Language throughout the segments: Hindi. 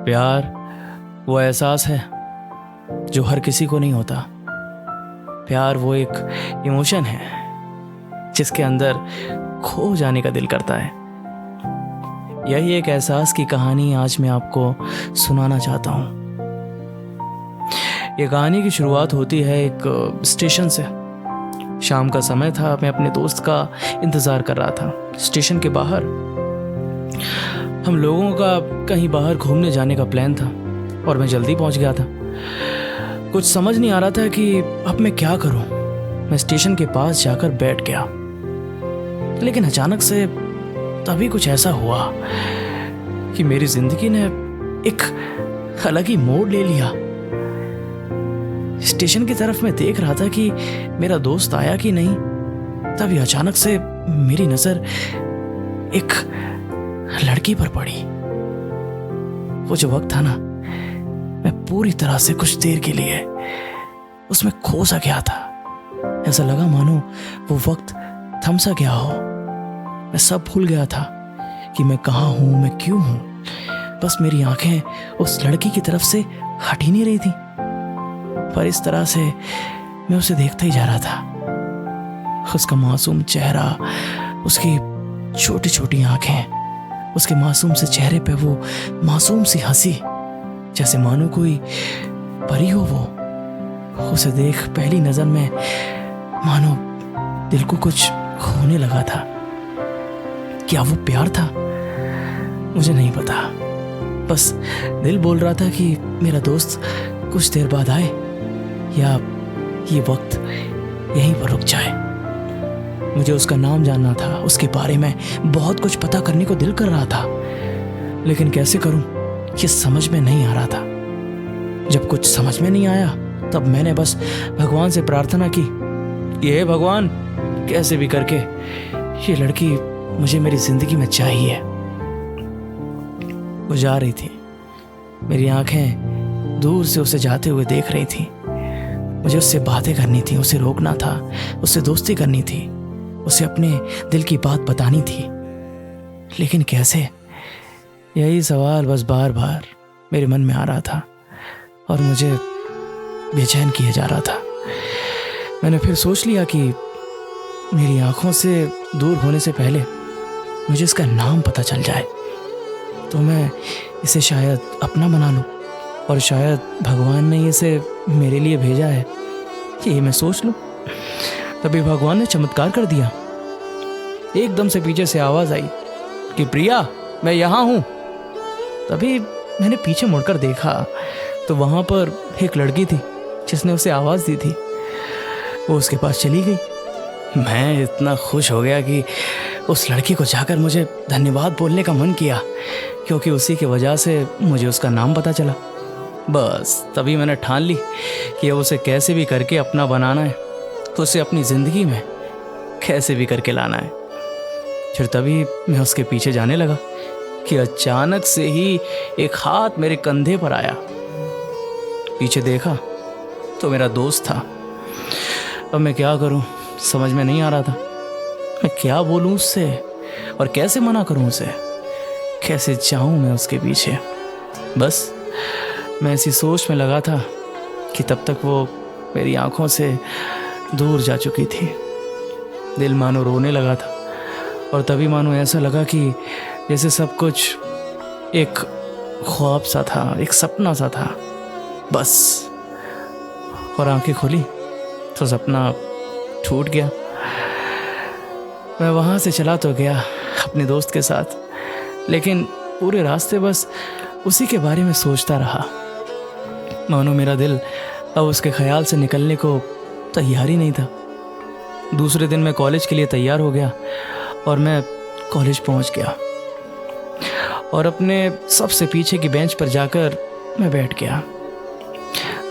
प्यार वो एहसास है जो हर किसी को नहीं होता। प्यार वो एक इमोशन है जिसके अंदर खो जाने का दिल करता है। यही एक एहसास की कहानी आज मैं आपको सुनाना चाहता हूँ। ये कहानी की शुरुआत होती है एक स्टेशन से। शाम का समय था, मैं अपने दोस्त का इंतज़ार कर रहा था। स्टेशन के बाहर हम लोगों का कहीं बाहर घूमने जाने का प्लान था और मैं जल्दी पहुंच गया था। कुछ समझ नहीं आ रहा था कि अब मैं क्या करूं। मैं स्टेशन के पास जाकर बैठ गया, लेकिन अचानक से तभी कुछ ऐसा हुआ कि मेरी जिंदगी ने एक अलग ही मोड़ ले लिया। स्टेशन की तरफ मैं देख रहा था कि मेरा दोस्त आया कि नहीं, तभी अचानक से मेरी नजर एक लड़की पर पड़ी। वो जो वक्त था ना, मैं पूरी तरह से कुछ देर के लिए उसमें खो सा गया था। ऐसा लगा मानो वो वक्त थम सा गया हो। मैं सब भूल गया था कि मैं कहाँ हूँ, मैं क्यों हूँ। बस मेरी आंखें उस लड़की की तरफ से हट ही नहीं रही थी, पर इस तरह से मैं उसे देखता ही जा रहा था। उसका मासूम चेहरा, उसकी छोटी छोटी आंखें, उसके मासूम से चेहरे पे वो मासूम सी हंसी, जैसे मानो कोई परी हो वो। उसे देख पहली नजर में मानो दिल को कुछ होने लगा था। क्या वो प्यार था? मुझे नहीं पता। बस दिल बोल रहा था कि मेरा दोस्त कुछ देर बाद आए या ये वक्त यहीं पर रुक जाए। मुझे उसका नाम जानना था, उसके बारे में बहुत कुछ पता करने को दिल कर रहा था, लेकिन कैसे करूं ये समझ में नहीं आ रहा था। जब कुछ समझ में नहीं आया तब मैंने बस भगवान से प्रार्थना की, ये भगवान कैसे भी करके ये लड़की मुझे मेरी जिंदगी में चाहिए। वो जा रही थी, मेरी आंखें दूर से उसे जाते हुए देख रही थी। मुझे उससे बातें करनी थी, उसे रोकना था, उससे दोस्ती करनी थी, उसे अपने दिल की बात बतानी थी, लेकिन कैसे? यही सवाल बस बार बार मेरे मन में आ रहा था और मुझे बेचैन किया जा रहा था। मैंने फिर सोच लिया कि मेरी आंखों से दूर होने से पहले मुझे इसका नाम पता चल जाए तो मैं इसे शायद अपना बना लूं, और शायद भगवान ने इसे मेरे लिए भेजा है, ये मैं सोच लूं। तभी भगवान ने चमत्कार कर दिया। एकदम से पीछे से आवाज आई कि प्रिया, मैं यहाँ हूँ। तभी मैंने पीछे मुड़कर देखा तो वहां पर एक लड़की थी जिसने उसे आवाज दी थी। वो उसके पास चली गई। मैं इतना खुश हो गया कि उस लड़की को जाकर मुझे धन्यवाद बोलने का मन किया, क्योंकि उसी की वजह से मुझे उसका नाम पता चला। बस तभी मैंने ठान ली कि अब उसे कैसे भी करके अपना बनाना है, तो उसे अपनी ज़िंदगी में कैसे भी करके लाना है। फिर तभी मैं उसके पीछे जाने लगा कि अचानक से ही एक हाथ मेरे कंधे पर आया। पीछे देखा तो मेरा दोस्त था। अब मैं क्या करूं समझ में नहीं आ रहा था। मैं क्या बोलूं उससे और कैसे मना करूं उसे, कैसे जाऊं मैं उसके पीछे। बस मैं ऐसी सोच में लगा था कि तब तक वो मेरी आंखों से दूर जा चुकी थी। दिल मानो रोने लगा था और तभी मानो ऐसा लगा कि जैसे सब कुछ एक ख्वाब सा था, एक सपना सा था बस। और आंखें खुली तो सपना टूट गया। मैं वहाँ से चला तो गया अपने दोस्त के साथ, लेकिन पूरे रास्ते बस उसी के बारे में सोचता रहा। मानो मेरा दिल अब उसके ख्याल से निकलने को तैयार ही नहीं था। दूसरे दिन मैं कॉलेज के लिए तैयार हो गया और मैं कॉलेज पहुंच गया और अपने सबसे पीछे की बेंच पर जाकर मैं बैठ गया।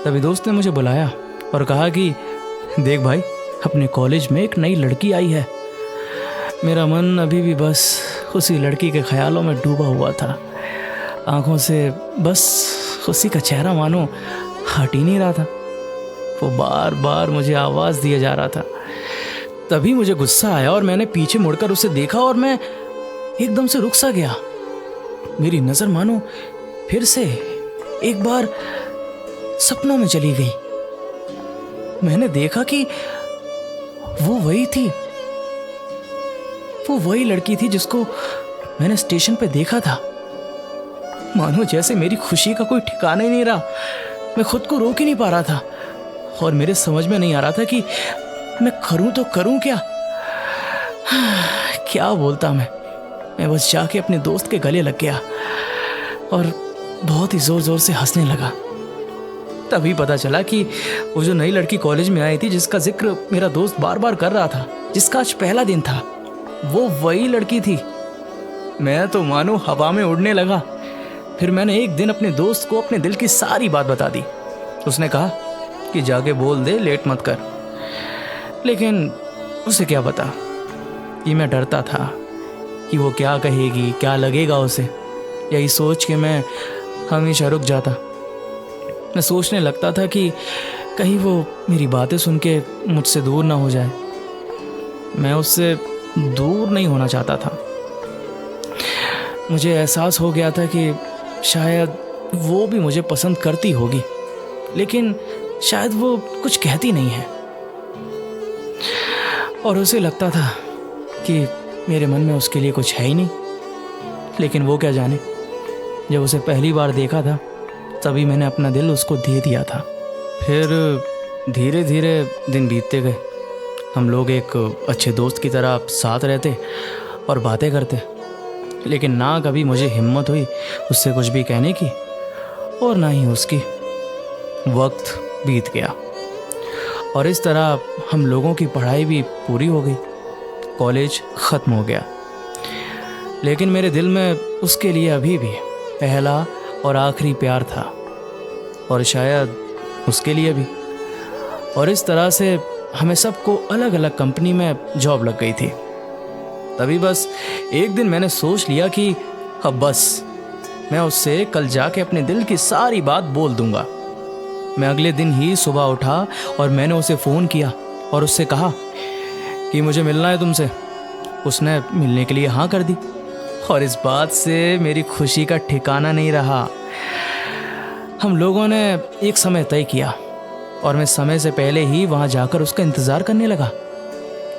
तभी दोस्त ने मुझे बुलाया और कहा कि देख भाई, अपने कॉलेज में एक नई लड़की आई है। मेरा मन अभी भी बस उसी लड़की के ख्यालों में डूबा हुआ था। आंखों से बस उसी का चेहरा मानो हट ही नहीं रहा था। वो बार बार मुझे आवाज़ दिया जा रहा था। तभी मुझे गुस्सा आया और मैंने पीछे मुड़कर उसे देखा और मैं एकदम से रुक सा गया। मेरी नज़र मानो फिर से एक बार सपनों में चली गई। मैंने देखा कि वो वही थी, वो वही लड़की थी जिसको मैंने स्टेशन पे देखा था। मानो जैसे मेरी खुशी का कोई ठिकाना ही नहीं रहा। मैं खुद को रोक ही नहीं पा रहा था और मेरे समझ में नहीं आ रहा था कि मैं करूं तो करूं क्या। क्या बोलता मैं बस जाके अपने दोस्त के गले लग गया और बहुत ही जोर जोर से हंसने लगा। तभी पता चला कि वो जो नई लड़की कॉलेज में आई थी, जिसका जिक्र मेरा दोस्त बार बार कर रहा था, जिसका आज पहला दिन था, वो वही लड़की थी। मैं तो मानो हवा में उड़ने लगा। फिर मैंने एक दिन अपने दोस्त को अपने दिल की सारी बात बता दी। उसने कहा कि जाके बोल दे, लेट मत कर। लेकिन उसे क्या पता कि मैं डरता था कि वो क्या कहेगी, क्या लगेगा उसे। यही सोच के मैं हमेशा रुक जाता। मैं सोचने लगता था कि कहीं वो मेरी बातें सुन के मुझसे दूर ना हो जाए। मैं उससे दूर नहीं होना चाहता था। मुझे एहसास हो गया था कि शायद वो भी मुझे पसंद करती होगी, लेकिन शायद वो कुछ कहती नहीं है। और उसे लगता था कि मेरे मन में उसके लिए कुछ है ही नहीं। लेकिन वो क्या जाने, जब उसे पहली बार देखा था तभी मैंने अपना दिल उसको दे दिया था। फिर धीरे धीरे दिन बीतते गए। हम लोग एक अच्छे दोस्त की तरह साथ रहते और बातें करते, लेकिन ना कभी मुझे हिम्मत हुई उससे कुछ भी कहने की और ना ही उसकी। वक्त बीत गया और इस तरह हम लोगों की पढ़ाई भी पूरी हो गई। कॉलेज ख़त्म हो गया, लेकिन मेरे दिल में उसके लिए अभी भी पहला और आखिरी प्यार था, और शायद उसके लिए भी। और इस तरह से हमें सबको अलग अलग कंपनी में जॉब लग गई थी। तभी बस एक दिन मैंने सोच लिया कि अब बस, मैं उससे कल जाके अपने दिल की सारी बात बोल दूंगा। मैं अगले दिन ही सुबह उठा और मैंने उसे फ़ोन किया और उससे कहा कि मुझे मिलना है तुमसे। उसने मिलने के लिए हाँ कर दी और इस बात से मेरी खुशी का ठिकाना नहीं रहा। हम लोगों ने एक समय तय किया और मैं समय से पहले ही वहाँ जाकर उसका इंतज़ार करने लगा।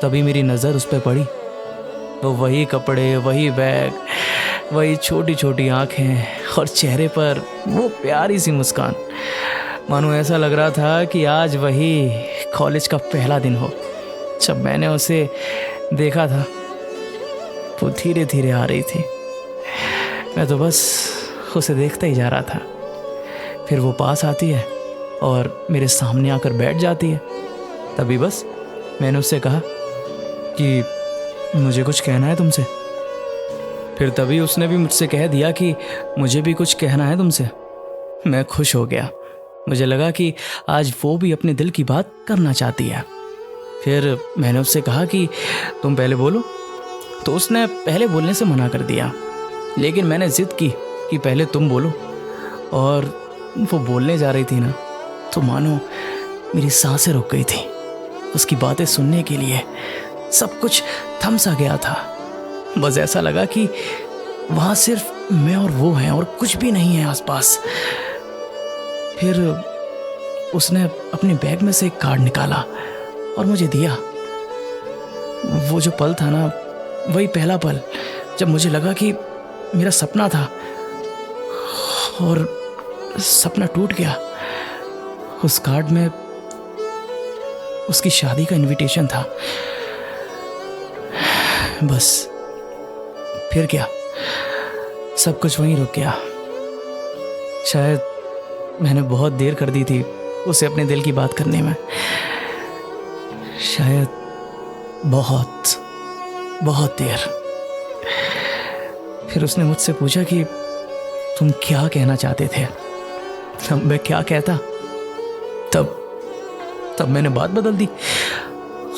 तभी मेरी नज़र उस पर पड़ी। वो वही कपड़े, वही बैग, वही छोटी छोटी आँखें और चेहरे पर वो प्यारी सी मुस्कान। मानो ऐसा लग रहा था कि आज वही कॉलेज का पहला दिन हो। जब मैंने उसे देखा था वो धीरे धीरे आ रही थी। मैं तो बस उसे देखता ही जा रहा था। फिर वो पास आती है और मेरे सामने आकर बैठ जाती है। तभी बस मैंने उससे कहा कि मुझे कुछ कहना है तुमसे। फिर तभी उसने भी मुझसे कह दिया कि मुझे भी कुछ कहना है तुमसे। मैं खुश हो गया। मुझे लगा कि आज वो भी अपने दिल की बात करना चाहती है। फिर मैंने उससे कहा कि तुम पहले बोलो। तो उसने पहले बोलने से मना कर दिया, लेकिन मैंने ज़िद की कि पहले तुम बोलो। और वो बोलने जा रही थी ना, तो मानो मेरी सांसें रुक गई थी। उसकी बातें सुनने के लिए सब कुछ थम सा गया था। बस ऐसा लगा कि वहाँ सिर्फ मैं और वो हैं और कुछ भी नहीं है आसपास। फिर उसने अपने बैग में से एक कार्ड निकाला और मुझे दिया। वो जो पल था ना, वही पहला पल जब मुझे लगा कि मेरा सपना था और सपना टूट गया। उस कार्ड में उसकी शादी का इनविटेशन था। बस फिर क्या, सब कुछ वहीं रुक गया। शायद मैंने बहुत देर कर दी थी उसे अपने दिल की बात करने में। शायद बहुत बहुत देर। फिर उसने मुझसे पूछा कि तुम क्या कहना चाहते थे। तब मैं क्या कहता। तब मैंने बात बदल दी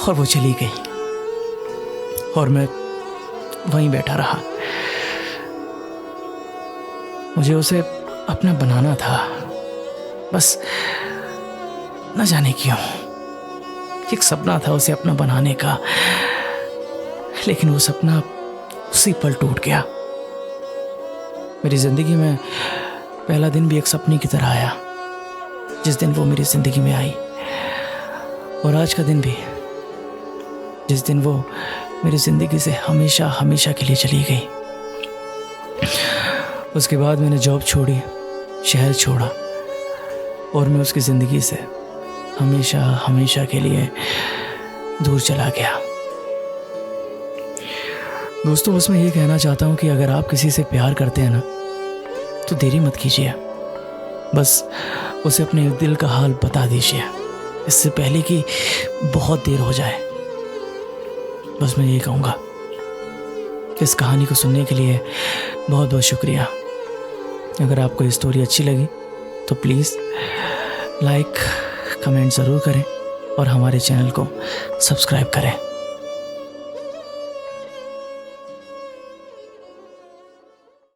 और वो चली गई और मैं वहीं बैठा रहा। मुझे उसे अपना बनाना था, बस न जाने क्यों। एक सपना था उसे अपना बनाने का, लेकिन वो सपना उसी पल टूट गया। मेरी जिंदगी में पहला दिन भी एक सपने की तरह आया जिस दिन वो मेरी ज़िंदगी में आई, और आज का दिन भी जिस दिन वो मेरी ज़िंदगी से हमेशा हमेशा के लिए चली गई। उसके बाद मैंने जॉब छोड़ी, शहर छोड़ा, और मैं उसकी ज़िंदगी से हमेशा हमेशा के लिए दूर चला गया। दोस्तों, बस मैं ये कहना चाहता हूँ कि अगर आप किसी से प्यार करते हैं ना, तो देरी मत कीजिए, बस उसे अपने दिल का हाल बता दीजिए, इससे पहले कि बहुत देर हो जाए। बस मैं ये कहूँगा। इस कहानी को सुनने के लिए बहुत बहुत शुक्रिया। अगर आपको ये स्टोरी अच्छी लगी तो प्लीज़ लाइक कमेंट ज़रूर करें और हमारे चैनल को सब्सक्राइब करें।